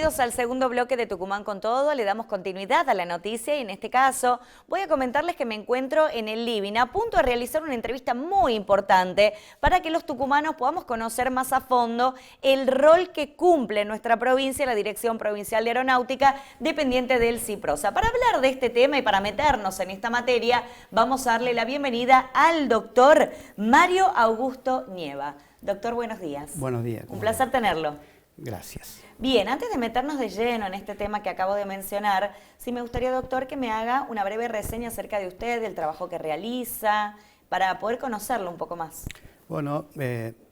Bienvenidos al segundo bloque de Tucumán con Todo. Le damos continuidad a la noticia y en este caso voy a comentarles que me encuentro en el living a punto de realizar una entrevista muy importante para que los tucumanos podamos conocer más a fondo el rol que cumple en nuestra provincia la Dirección Provincial de Aeronáutica dependiente del CIPROSA. Para hablar de este tema y para meternos en esta materia vamos a darle la bienvenida al doctor Mario Augusto Nieva. Doctor, buenos días. Buenos días. Un placer tenerlo. Gracias. Bien, antes de meternos de lleno en este tema que acabo de mencionar, sí me gustaría, doctor, que me haga una breve reseña acerca de usted, del trabajo que realiza, para poder conocerlo un poco más. Bueno,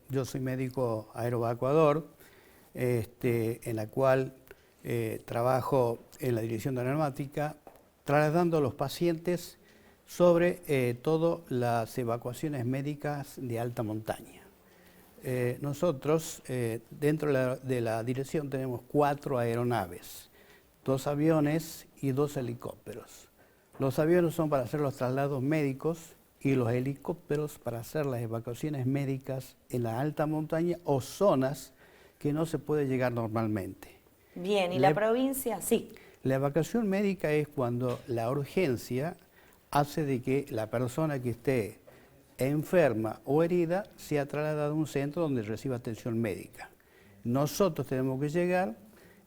yo soy médico aeroevacuador, en la cual trabajo en la Dirección de Aeronáutica, trasladando a los pacientes sobre todo las evacuaciones médicas de alta montaña. Nosotros, dentro de la dirección, tenemos 4 aeronaves, 2 aviones y 2 helicópteros. Los aviones son para hacer los traslados médicos y los helicópteros para hacer las evacuaciones médicas en la alta montaña o zonas que no se puede llegar normalmente. Bien, ¿y la provincia? Sí. La evacuación médica es cuando la urgencia hace de que la persona que esté enferma o herida sea trasladada a un centro donde reciba atención médica. Nosotros tenemos que llegar,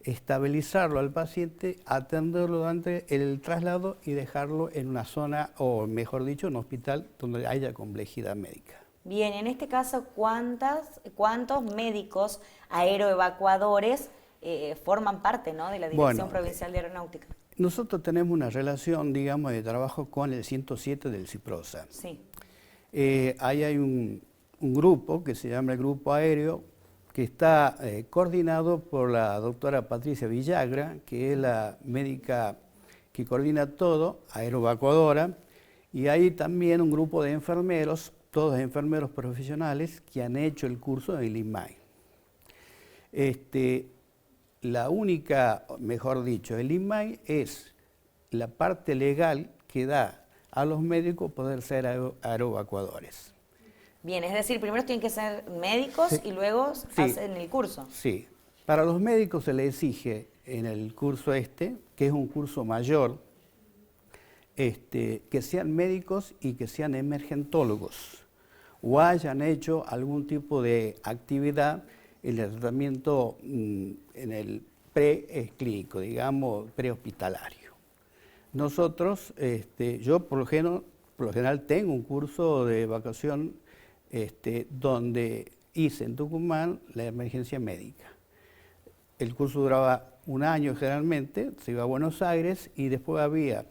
estabilizarlo al paciente, atenderlo durante el traslado y dejarlo en una zona, o mejor dicho, un hospital donde haya complejidad médica. Bien, en este caso, ¿cuántos médicos aeroevacuadores forman parte, ¿no?, de la Dirección Provincial de Aeronáutica? Nosotros tenemos una relación, digamos, de trabajo con el 107 del CIPROSA. Sí. Ahí hay un grupo que se llama el Grupo Aéreo, que está coordinado por la doctora Patricia Villagra, que es la médica que coordina todo, aeroevacuadora, y hay también un grupo de enfermeros, todos enfermeros profesionales, que han hecho el curso del INMAI. La única, mejor dicho, el INMAI es la parte legal que da a los médicos poder ser aeroevacuadores. Bien, es decir, primero tienen que ser médicos, sí, y luego hacen el curso. Sí, para los médicos se les exige en el curso que es un curso mayor, que sean médicos y que sean emergentólogos o hayan hecho algún tipo de actividad en el tratamiento en el preclínico, digamos, prehospitalario. Nosotros, yo por lo general tengo un curso de evacuación donde hice en Tucumán la emergencia médica. El curso duraba un año generalmente, se iba a Buenos Aires y después había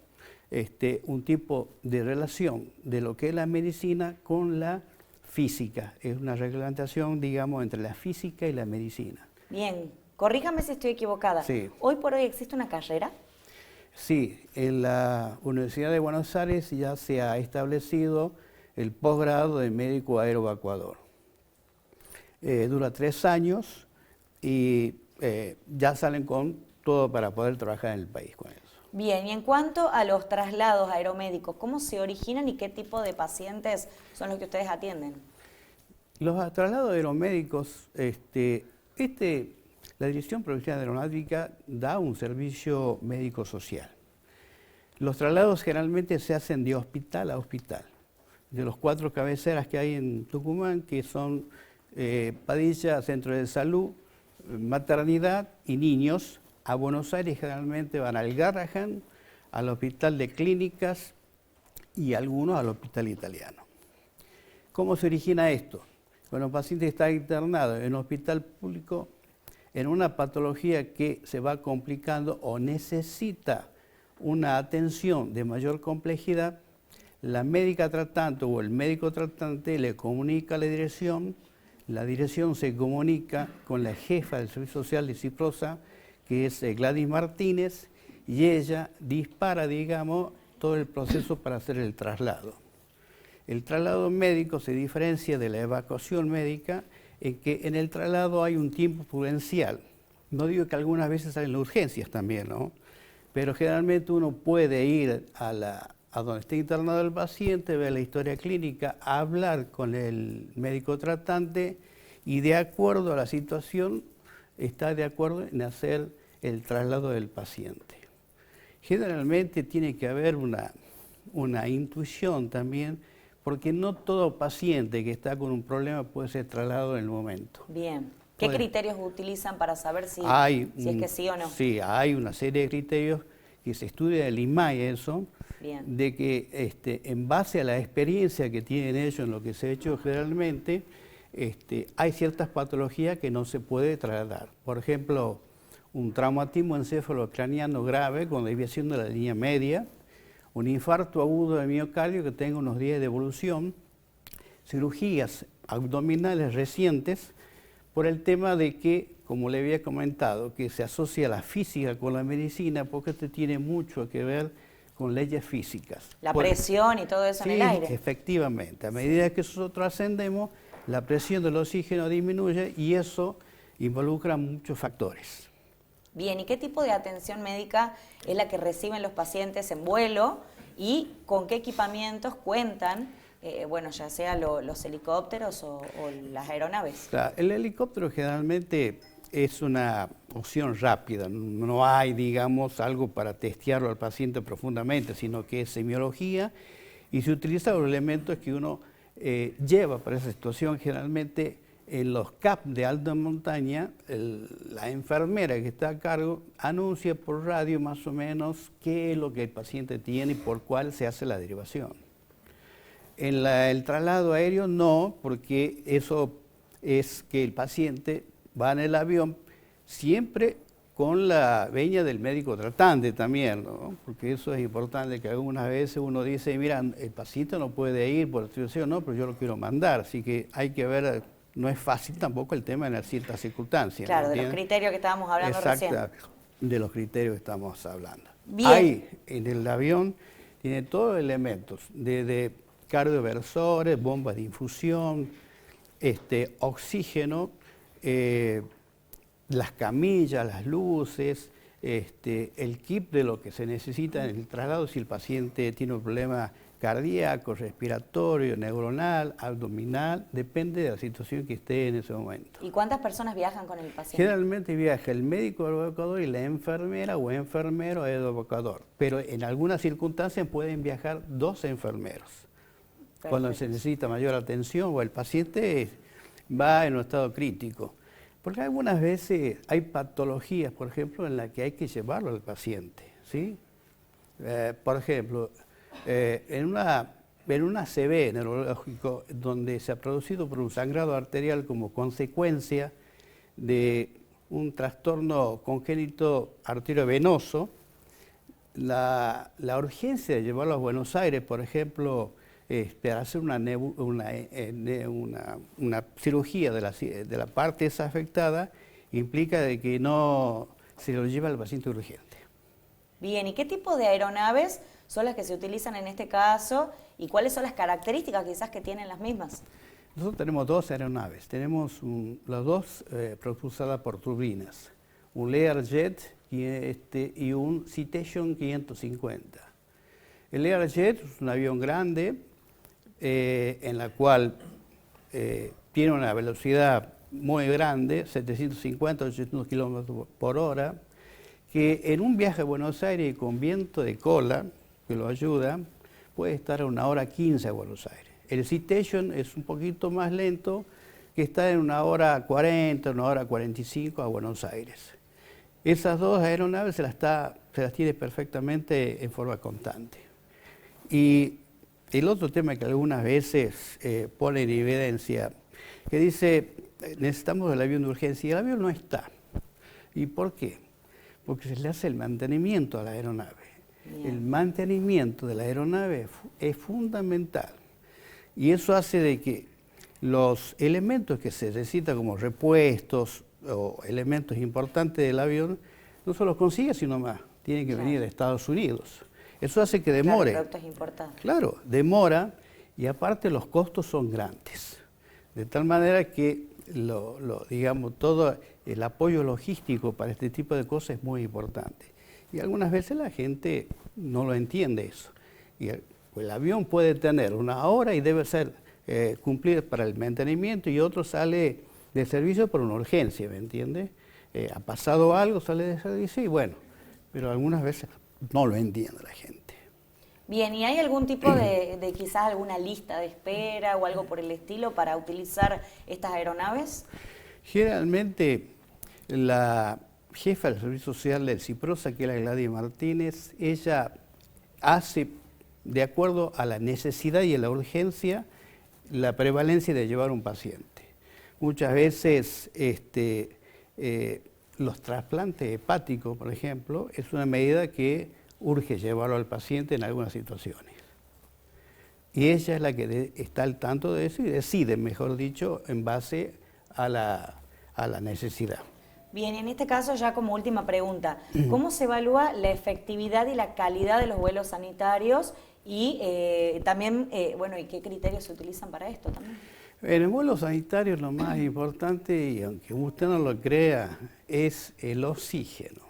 un tipo de relación de lo que es la medicina con la física. Es una reglamentación, digamos, entre la física y la medicina. Bien, corríjame si estoy equivocada. Sí. ¿Hoy por hoy existe una carrera? Sí, en la Universidad de Buenos Aires ya se ha establecido el posgrado de médico aeroevacuador. Dura 3 años y ya salen con todo para poder trabajar en el país con eso. Bien, y en cuanto a los traslados aeromédicos, ¿cómo se originan y qué tipo de pacientes son los que ustedes atienden? Los traslados aeromédicos, la Dirección Provincial de Aeronáutica da un servicio médico-social. Los traslados generalmente se hacen de hospital a hospital. De los 4 cabeceras que hay en Tucumán, que son Padilla, Centro de Salud, Maternidad y Niños, a Buenos Aires generalmente van al Garrahan, al Hospital de Clínicas y algunos al Hospital Italiano. ¿Cómo se origina esto? Cuando el paciente está internado en un hospital público, en una patología que se va complicando o necesita una atención de mayor complejidad, la médica tratante o el médico tratante le comunica a la dirección se comunica con la jefa del Servicio Social de CIPROSA, que es Gladys Martínez, y ella dispara, digamos, todo el proceso para hacer el traslado. El traslado médico se diferencia de la evacuación médica en que en el traslado hay un tiempo prudencial. No digo que algunas veces salen urgencias también, ¿no? Pero generalmente uno puede ir a donde esté internado el paciente, ver la historia clínica, hablar con el médico tratante y de acuerdo a la situación, está de acuerdo en hacer el traslado del paciente. Generalmente tiene que haber una intuición también, porque no todo paciente que está con un problema puede ser trasladado en el momento. Bien. ¿Qué criterios utilizan para saber si es que sí o no? Sí, hay una serie de criterios que se estudia el INMAI eso, bien, de que en base a la experiencia que tienen ellos en lo que se ha hecho generalmente, hay ciertas patologías que no se puede trasladar. Por ejemplo, un traumatismo encefalocraniano grave con desviación de la línea media, un infarto agudo de miocardio que tenga unos días de evolución, cirugías abdominales recientes, por el tema de que, como le había comentado, que se asocia la física con la medicina, porque esto tiene mucho que ver con leyes físicas. La presión y todo eso en el aire. Efectivamente. A medida que nosotros ascendemos, la presión del oxígeno disminuye y eso involucra muchos factores. Bien, ¿y qué tipo de atención médica es la que reciben los pacientes en vuelo y con qué equipamientos cuentan, bueno, ya sea los helicópteros o las aeronaves? Claro, el helicóptero generalmente es una opción rápida, no hay, digamos, algo para testearlo al paciente profundamente, sino que es semiología y se utilizan los elementos que uno lleva para esa situación. Generalmente en los CAP de alta montaña, la enfermera que está a cargo anuncia por radio más o menos qué es lo que el paciente tiene y por cuál se hace la derivación. En el traslado aéreo no, porque eso es que el paciente va en el avión siempre con la veña del médico tratante también, ¿no? Porque eso es importante, que algunas veces uno dice, mira, el paciente no puede ir por la situación, no, pero yo lo quiero mandar, así que hay que ver, no es fácil tampoco el tema en ciertas circunstancias. Claro, de los criterios que estábamos hablando recién. Exacto, de los criterios que estamos hablando. Bien. Hay en el avión, tiene todos los elementos, desde cardioversores, bombas de infusión, oxígeno, las camillas, las luces, el kit de lo que se necesita en el traslado si el paciente tiene un problema cardíaco, respiratorio, neuronal, abdominal, depende de la situación que esté en ese momento. ¿Y cuántas personas viajan con el paciente? Generalmente viaja el médico evocador y la enfermera o enfermero evocador, pero en algunas circunstancias pueden viajar 2 enfermeros. Perfecto. Cuando se necesita mayor atención o el paciente va en un estado crítico. Porque algunas veces hay patologías, por ejemplo, en las que hay que llevarlo al paciente, ¿sí? Por ejemplo, en un ACV neurológico donde se ha producido por un sangrado arterial como consecuencia de un trastorno congénito arteriovenoso, la urgencia de llevarlo a Buenos Aires, por ejemplo, para hacer una cirugía de la parte esa afectada, implica de que no se lo lleva al paciente urgente. Bien, ¿y qué tipo de aeronaves son las que se utilizan en este caso y cuáles son las características quizás que tienen las mismas? Nosotros tenemos 2 aeronaves, tenemos las 2 propulsadas por turbinas, un Learjet y un Citation 550. El Learjet es un avión grande en la cual tiene una velocidad muy grande, 750-800 kilómetros por hora, que en un viaje a Buenos Aires con viento de cola, que lo ayuda, puede estar a 1 hora 15 a Buenos Aires. El Citation es un poquito más lento, que está en 1 hora 40, 1 hora 45 a Buenos Aires. Esas 2 aeronaves se las tiene perfectamente en forma constante. Y el otro tema que algunas veces pone en evidencia, que dice, necesitamos el avión de urgencia, y el avión no está. ¿Y por qué? Porque se le hace el mantenimiento a la aeronave. Bien. El mantenimiento de la aeronave es fundamental. Y eso hace de que los elementos que se necesitan como repuestos o elementos importantes del avión, no se los consigue sino más, tienen que venir de Estados Unidos. Eso hace que demore. Claro, el producto es importante. Claro, demora y aparte los costos son grandes. De tal manera que digamos, todo el apoyo logístico para este tipo de cosas es muy importante. Y algunas veces la gente no lo entiende eso. Y el avión puede tener 1 hora y debe ser cumplir para el mantenimiento y otro sale de servicio por una urgencia, ¿me entiende? ha pasado algo, sale de servicio y bueno, pero algunas veces no lo entiende la gente. Bien, ¿y hay algún tipo de quizás alguna lista de espera o algo por el estilo para utilizar estas aeronaves? Generalmente la jefa del Servicio Social del CIPROSA, que es la Gladys Martínez, ella hace, de acuerdo a la necesidad y a la urgencia, la prevalencia de llevar un paciente. Muchas veces los trasplantes hepáticos, por ejemplo, es una medida que urge llevarlo al paciente en algunas situaciones. Y ella es la que está al tanto de eso y decide, mejor dicho, en base a la necesidad. Bien, en este caso ya como última pregunta, ¿cómo se evalúa la efectividad y la calidad de los vuelos sanitarios y también, bueno, y qué criterios se utilizan para esto también? En el vuelo sanitario lo más importante, y aunque usted no lo crea, es el oxígeno.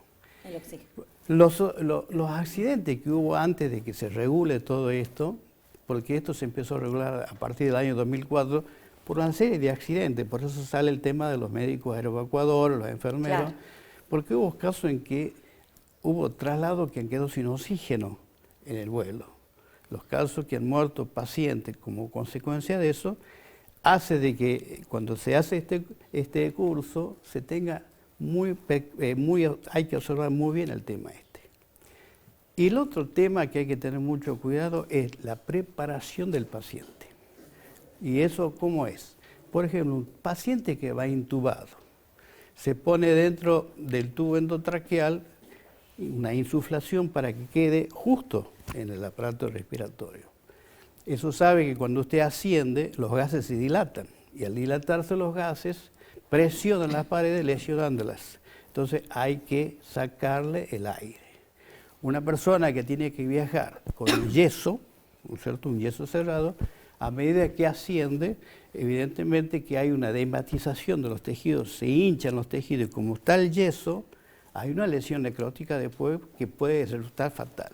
El oxígeno. Los accidentes que hubo antes de que se regule todo esto, porque esto se empezó a regular a partir del año 2004, por una serie de accidentes, por eso sale el tema de los médicos aeroevacuadores, los enfermeros, claro, porque hubo casos en que hubo traslados que han quedado sin oxígeno en el vuelo. Los casos que han muerto pacientes como consecuencia de eso, hace de que cuando se hace este curso se tenga hay que observar muy bien el tema este. Y el otro tema que hay que tener mucho cuidado es la preparación del paciente. ¿Y eso cómo es? Por ejemplo, un paciente que va intubado, se pone dentro del tubo endotraqueal una insuflación para que quede justo en el aparato respiratorio. Eso sabe que cuando usted asciende, los gases se dilatan, y al dilatarse los gases, presionan las paredes lesionándolas. Entonces hay que sacarle el aire. Una persona que tiene que viajar con un yeso, un yeso cerrado, a medida que asciende, evidentemente que hay una dematización de los tejidos, se hinchan los tejidos y como está el yeso, hay una lesión necrótica después que puede resultar fatal.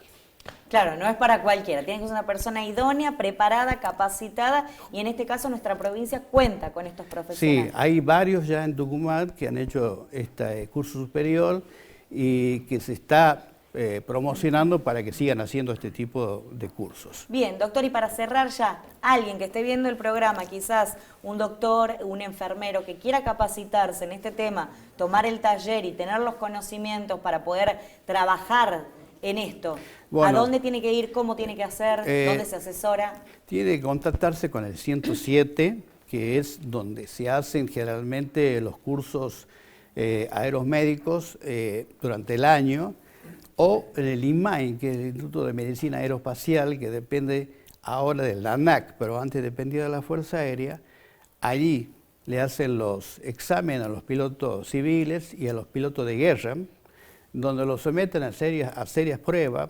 Claro, no es para cualquiera, tiene que ser una persona idónea, preparada, capacitada, y en este caso nuestra provincia cuenta con estos profesionales. Sí, hay varios ya en Tucumán que han hecho este curso superior y que se está promocionando para que sigan haciendo este tipo de cursos. Bien, doctor, y para cerrar ya, alguien que esté viendo el programa, quizás un doctor, un enfermero que quiera capacitarse en este tema, tomar el taller y tener los conocimientos para poder trabajar en esto, bueno, ¿a dónde tiene que ir? ¿Cómo tiene que hacer? ¿Dónde se asesora? Tiene que contactarse con el 107, que es donde se hacen generalmente los cursos aeromédicos durante el año, o en el INMAI, que es el Instituto de Medicina Aeroespacial, que depende ahora de la ANAC, pero antes dependía de la Fuerza Aérea. Allí le hacen los exámenes a los pilotos civiles y a los pilotos de guerra, donde los someten a serias pruebas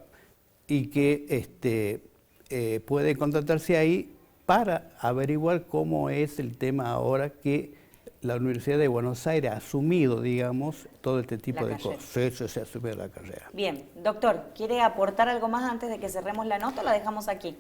y que puede contactarse ahí para averiguar cómo es el tema ahora que la Universidad de Buenos Aires ha asumido, digamos, todo este tipo de cosas. Eso se asume la carrera. Bien, doctor, ¿quiere aportar algo más antes de que cerremos la nota o la dejamos aquí?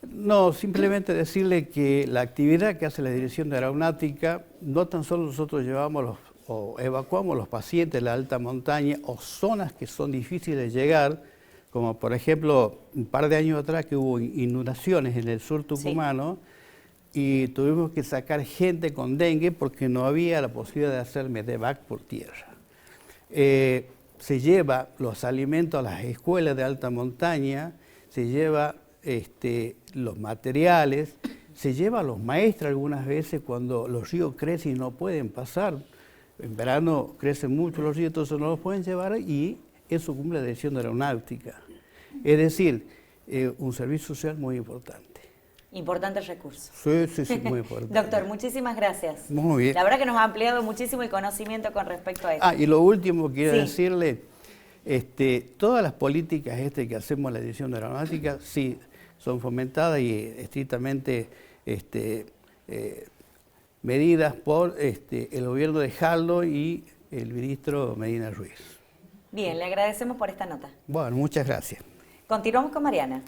No, simplemente decirle que la actividad que hace la Dirección de Aeronáutica, no tan solo nosotros llevamos o evacuamos los pacientes de la alta montaña o zonas que son difíciles de llegar, como por ejemplo un par de años atrás que hubo inundaciones en el sur tucumano, sí, y tuvimos que sacar gente con dengue porque no había la posibilidad de hacer medevac por tierra. Se lleva los alimentos a las escuelas de alta montaña, se lleva los materiales, se lleva a los maestros algunas veces cuando los ríos crecen y no pueden pasar. En verano crecen mucho los ríos, entonces no los pueden llevar y eso cumple la Dirección de Aeronáutica. Es decir, un servicio social muy importante. Importante recurso. Sí, muy importante. Doctor, muchísimas gracias. Muy bien. La verdad que nos ha ampliado muchísimo el conocimiento con respecto a esto. Y lo último quiero decirle, todas las políticas que hacemos en la Dirección de Aeronáutica, sí, son fomentadas y estrictamente medidas por el gobierno de Jaldo y el ministro Medina Ruiz. Bien, le agradecemos por esta nota. Bueno, muchas gracias. Continuamos con Mariana.